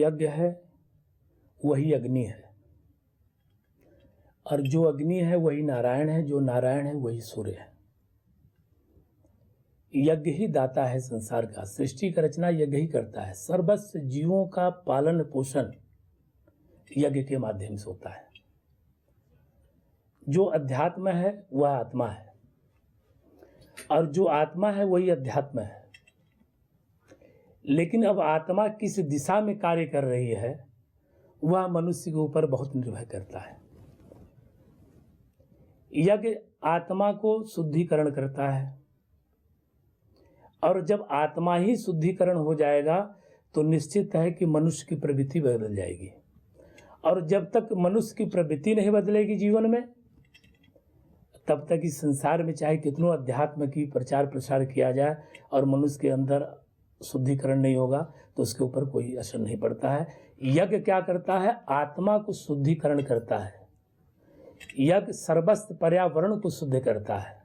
यज्ञ है वही अग्नि है, और जो अग्नि है वही नारायण है, जो नारायण है वही सूर्य है। यज्ञ ही दाता है संसार का, सृष्टि का रचना यज्ञ ही करता है। सर्वस्व जीवों का पालन पोषण यज्ञ के माध्यम से होता है। जो अध्यात्म है वह आत्मा है, और जो आत्मा है वही अध्यात्म है। लेकिन अब आत्मा किस दिशा में कार्य कर रही है वह मनुष्य के ऊपर बहुत निर्भर करता है। यज्ञ आत्मा को शुद्धिकरण करता है, और जब आत्मा ही शुद्धिकरण हो जाएगा तो निश्चित है कि मनुष्य की प्रवृत्ति बदल जाएगी। और जब तक मनुष्य की प्रवृत्ति नहीं बदलेगी जीवन में, तब तक इस संसार में चाहे कितनों अध्यात्म की प्रचार प्रसार किया जाए और मनुष्य के अंदर शुद्धिकरण नहीं होगा तो उसके ऊपर कोई असर नहीं पड़ता है। यज्ञ क्या करता है? आत्मा को शुद्धिकरण करता है। यज्ञ सर्वस्व पर्यावरण को शुद्ध करता है।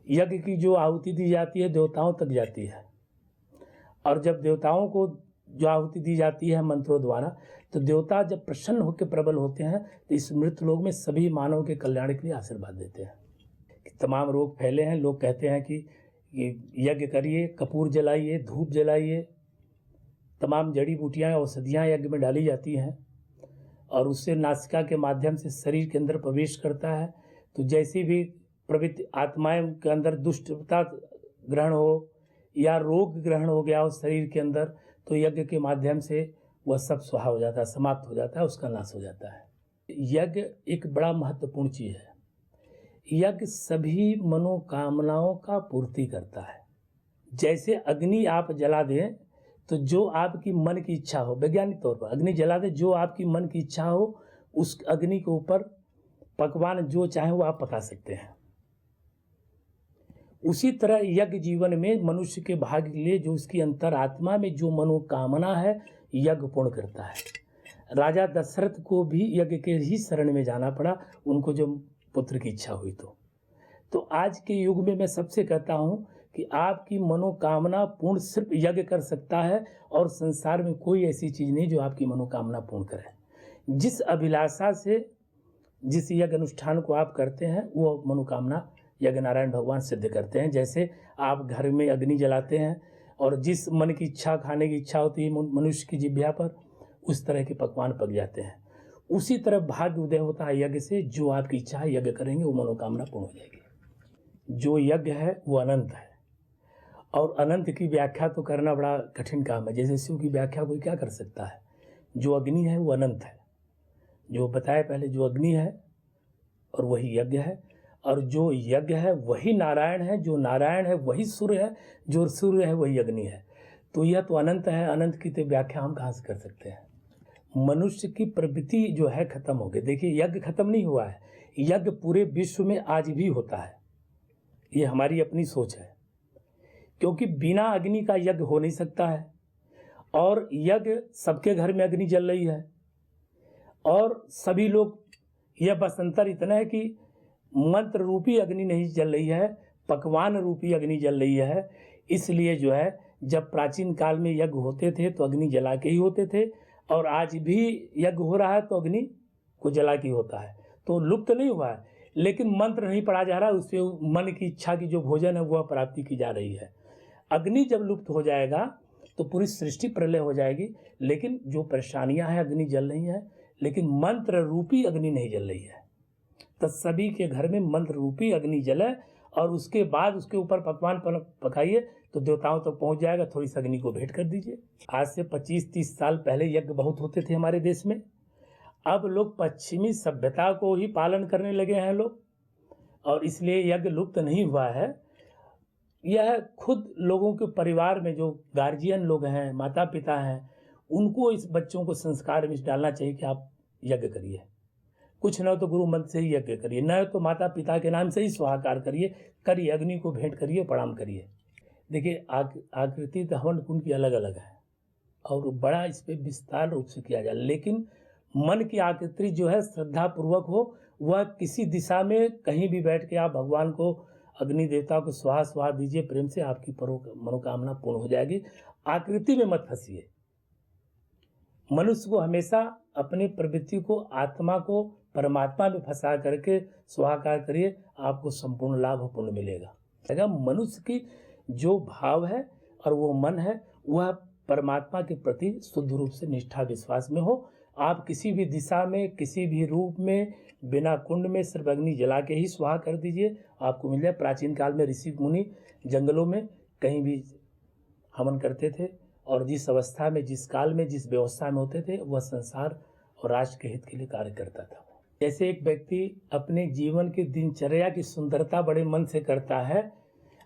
यज्ञ की जो आहुति दी जाती है देवताओं तक जाती है, और जब देवताओं को जो आहुति दी जाती है मंत्रों द्वारा, तो देवता जब प्रसन्न होकर प्रबल होते हैं तो इस मृत लोक में सभी मानव के कल्याण के लिए आशीर्वाद देते हैं कि तमाम रोग फैले हैं। लोग कहते हैं कि यज्ञ करिए, कपूर जलाइए, धूप जलाइए, तमाम जड़ी बूटियाँ औषधियाँ यज्ञ में डाली जाती हैं, और उससे नासिका के माध्यम से शरीर के अंदर प्रवेश करता है। तो जैसी भी प्रवृत्ति आत्माएं के अंदर दुष्टता ग्रहण हो या रोग ग्रहण हो गया हो शरीर के अंदर, तो यज्ञ के माध्यम से वह सब स्वाहा हो जाता है, समाप्त हो जाता है, उसका नाश हो जाता है। यज्ञ एक बड़ा महत्वपूर्ण चीज़ है। यज्ञ सभी मनोकामनाओं का पूर्ति करता है। जैसे अग्नि आप जला दें तो जो आपकी मन की इच्छा हो, वैज्ञानिक तौर पर अग्नि जला दें, जो आपकी मन की इच्छा हो उस अग्नि के ऊपर पकवान जो चाहे वो आप पका सकते हैं। उसी तरह यज्ञ जीवन में मनुष्य के भाग्य के लिए जो उसकी अंतरात्मा में जो मनोकामना है यज्ञ पूर्ण करता है। राजा दशरथ को भी यज्ञ के ही शरण में जाना पड़ा, उनको जो पुत्र की इच्छा हुई। तो आज के युग में मैं सबसे कहता हूँ कि आपकी मनोकामना पूर्ण सिर्फ यज्ञ कर सकता है, और संसार में कोई ऐसी चीज़ नहीं जो आपकी मनोकामना पूर्ण करे। जिस अभिलाषा से जिस यज्ञ अनुष्ठान को आप करते हैं वो मनोकामना यज्ञ नारायण भगवान सिद्ध करते हैं। जैसे आप घर में अग्नि जलाते हैं और जिस मन की इच्छा खाने की इच्छा होती है मनुष्य की जिह्वा पर, उस तरह के पकवान पक जाते हैं। उसी तरह भाग्य उदय होता है यज्ञ से। जो आपकी इच्छा है यज्ञ करेंगे वो मनोकामना पूर्ण हो जाएगी। जो यज्ञ है वो अनंत है, और अनंत की व्याख्या तो करना बड़ा कठिन काम है। जैसे शिव की व्याख्या कोई क्या कर सकता है? जो अग्नि है वो अनंत है, जो बताया पहले, जो अग्नि है और वही यज्ञ है, और जो यज्ञ है वही नारायण है, जो नारायण है वही सूर्य है, जो सूर्य है वही अग्नि है। तो यह तो अनंत है, अनंत की तो व्याख्या हम कहाँ से कर सकते हैं? मनुष्य की प्रवृत्ति जो है खत्म हो गई। देखिए यज्ञ खत्म नहीं हुआ है, यज्ञ पूरे विश्व में आज भी होता है। ये हमारी अपनी सोच है, क्योंकि बिना अग्नि का यज्ञ हो नहीं सकता है, और यज्ञ सबके घर में अग्नि जल रही है, और सभी लोग, यह बस अंतर इतना है कि मंत्र रूपी अग्नि नहीं जल रही है, पकवान रूपी अग्नि जल रही है। इसलिए जो है जब प्राचीन काल में यज्ञ होते थे तो अग्नि जला के ही होते थे, और आज भी यज्ञ हो रहा है तो अग्नि को जला के होता है। तो लुप्त नहीं हुआ है, लेकिन मंत्र नहीं पढ़ा जा रहा है, उससे मन की इच्छा की जो भोजन है वह प्राप्ति की जा रही है। अग्नि जब लुप्त हो जाएगा तो पूरी सृष्टि प्रलय हो जाएगी। लेकिन जो परेशानियां हैं, अग्नि जल रही है, लेकिन मंत्र रूपी अग्नि नहीं जल रही है। तो सभी के घर में मंत्र रूपी अग्नि जले, और उसके बाद उसके ऊपर पकवान पकाइए तो देवताओं तक पहुंच जाएगा। थोड़ी सी अग्नि को भेंट कर दीजिए। आज से 25-30 साल पहले यज्ञ बहुत होते थे हमारे देश में। अब लोग पश्चिमी सभ्यता को ही पालन करने लगे हैं लोग, और इसलिए यज्ञ लुप्त नहीं हुआ है। यह खुद लोगों के परिवार में जो गार्जियन लोग हैं, माता पिता हैं, उनको इस बच्चों को संस्कार में डालना चाहिए कि आप यज्ञ करिए। कुछ न हो तो गुरु मंत्र से ही यज्ञ करिए, न हो तो माता पिता के नाम से ही स्वाहाकार करिए, अग्नि को भेंट करिए, प्रणाम करिए। देखिए आकृति तो हवन कुंड की अलग अलग है, और बड़ा इस पर विस्तार रूप से किया जाए, लेकिन मन की आकृति जो है श्रद्धा पूर्वक हो। वह किसी दिशा में कहीं भी बैठ के आप भगवान को, अग्नि देवता को स्वाहा दीजिए प्रेम से, आपकी मनोकामना पूर्ण हो जाएगी। आकृति में मत फंसिए। मनुष्य को हमेशा अपनी प्रवृत्ति को, आत्मा को परमात्मा में फंसा करके स्वाकार करिए, आपको संपूर्ण लाभ और पुण्य मिलेगा। अगर मनुष्य की जो भाव है और वो मन है वह परमात्मा के प्रति शुद्ध रूप से निष्ठा विश्वास में हो, आप किसी भी दिशा में, किसी भी रूप में, बिना कुंड में सिर्फ अग्नि जला के ही स्वाहा कर दीजिए, आपको मिल जाए। प्राचीन काल में ऋषि मुनि जंगलों में कहीं भी हवन करते थे, और जिस अवस्था में, जिस काल में, जिस व्यवस्था में होते थे, वह संसार और राष्ट्र के हित के लिए कार्य करता था। जैसे एक व्यक्ति अपने जीवन की दिनचर्या की सुंदरता बड़े मन से करता है,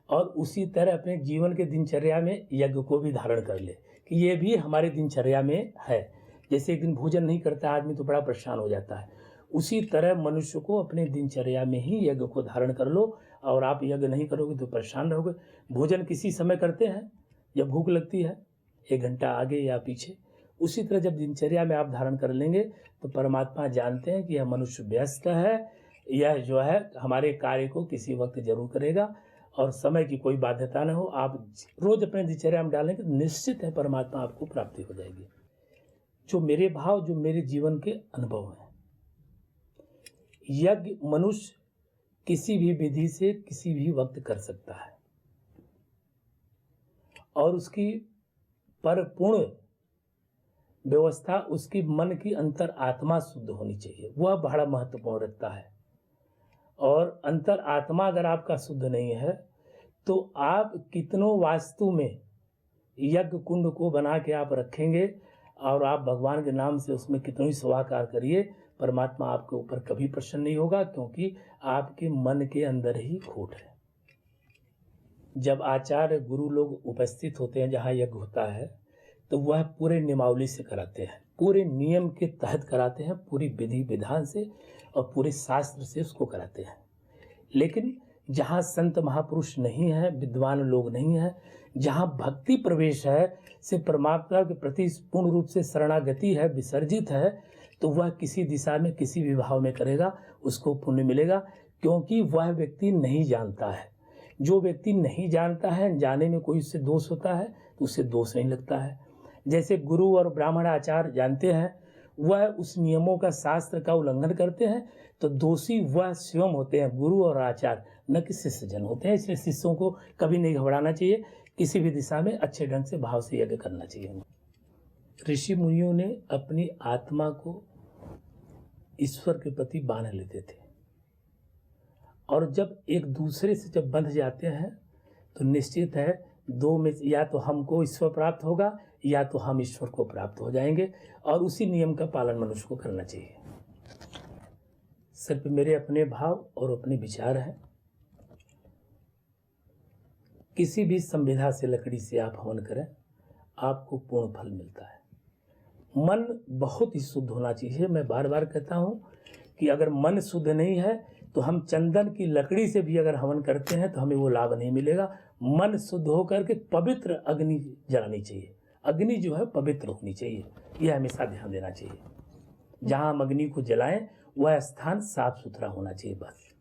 और उसी तरह अपने जीवन के दिनचर्या में यज्ञ को भी धारण कर ले कि ये भी हमारे दिनचर्या में है। जैसे एक दिन भोजन नहीं करता आदमी तो बड़ा परेशान हो जाता है, उसी तरह मनुष्य को अपने दिनचर्या में ही यज्ञ को धारण कर लो। और आप यज्ञ नहीं करोगे तो परेशान रहोगे। भोजन किसी समय करते हैं जब भूख लगती है, 1 घंटा आगे या पीछे, उसी तरह जब दिनचर्या में आप धारण कर लेंगे तो परमात्मा जानते हैं कि यह मनुष्य व्यस्त है, यह जो है हमारे कार्य को किसी वक्त जरूर करेगा, और समय की कोई बाध्यता न हो। आप रोज अपने दिनचर्या में डालेंगे तो निश्चित है परमात्मा आपको प्राप्ति हो जाएगी। जो मेरे भाव, जो मेरे जीवन के अनुभव हैं, यज्ञ मनुष्य किसी भी विधि से किसी भी वक्त कर सकता है, और उसकी परिपूर्ण व्यवस्था उसकी मन की अंतर आत्मा शुद्ध होनी चाहिए, वह बड़ा महत्वपूर्ण रखता है। और अंतर आत्मा अगर आपका शुद्ध नहीं है तो आप कितनों वास्तु में यज्ञ कुंड को बना के आप रखेंगे और आप भगवान के नाम से उसमें कितनों ही स्वाकार करिए, परमात्मा आपके ऊपर कभी प्रसन्न नहीं होगा, क्योंकि आपके मन के अंदर ही खोट है। जब आचार्य गुरु लोग उपस्थित होते हैं जहाँ यज्ञ होता है तो वह पूरे नियमावली से कराते हैं, पूरे नियम के तहत कराते हैं, पूरी विधि विधान से और पूरे शास्त्र से उसको कराते हैं। लेकिन जहाँ संत महापुरुष नहीं है, विद्वान लोग नहीं है, जहाँ भक्ति प्रवेश है, से परमात्मा के प्रति पूर्ण रूप से शरणागति है, विसर्जित है, तो वह किसी दिशा में, किसी भी भाव में करेगा, उसको पुण्य मिलेगा, क्योंकि वह व्यक्ति नहीं जानता है। जो व्यक्ति नहीं जानता है, जाने में कोई उससे दोष होता है तो उससे दोष नहीं लगता है। जैसे गुरु और ब्राह्मण आचार्य जानते हैं, वह उस नियमों का, शास्त्र का उल्लंघन करते हैं, तो दोषी वह स्वयं होते हैं, गुरु और आचार्य, न कि शिष्यजन होते हैं। इसलिए शिष्यों को कभी नहीं घबराना चाहिए, किसी भी दिशा में अच्छे ढंग से भाव से यज्ञ करना चाहिए। ऋषि मुनियों ने अपनी आत्मा को ईश्वर के प्रति बांध लेते थे, और जब एक दूसरे से जब बंध जाते हैं तो निश्चित है दो में या तो हमको ईश्वर प्राप्त होगा या तो हम ईश्वर को प्राप्त हो जाएंगे, और उसी नियम का पालन मनुष्य को करना चाहिए। सिर्फ मेरे अपने भाव और अपने विचार हैं। किसी भी संविधा से, लकड़ी से आप हवन करें, आपको पूर्ण फल मिलता है। मन बहुत ही शुद्ध होना चाहिए। मैं बार बार कहता हूँ कि अगर मन शुद्ध नहीं है तो हम चंदन की लकड़ी से भी अगर हवन करते हैं तो हमें वो लाभ नहीं मिलेगा। मन शुद्ध होकर के पवित्र अग्नि जलानी चाहिए। अग्नि जो है पवित्र होनी चाहिए, यह हमेशा ध्यान देना चाहिए। जहाँ हम अग्नि को जलाएं वह स्थान साफ सुथरा होना चाहिए, बस।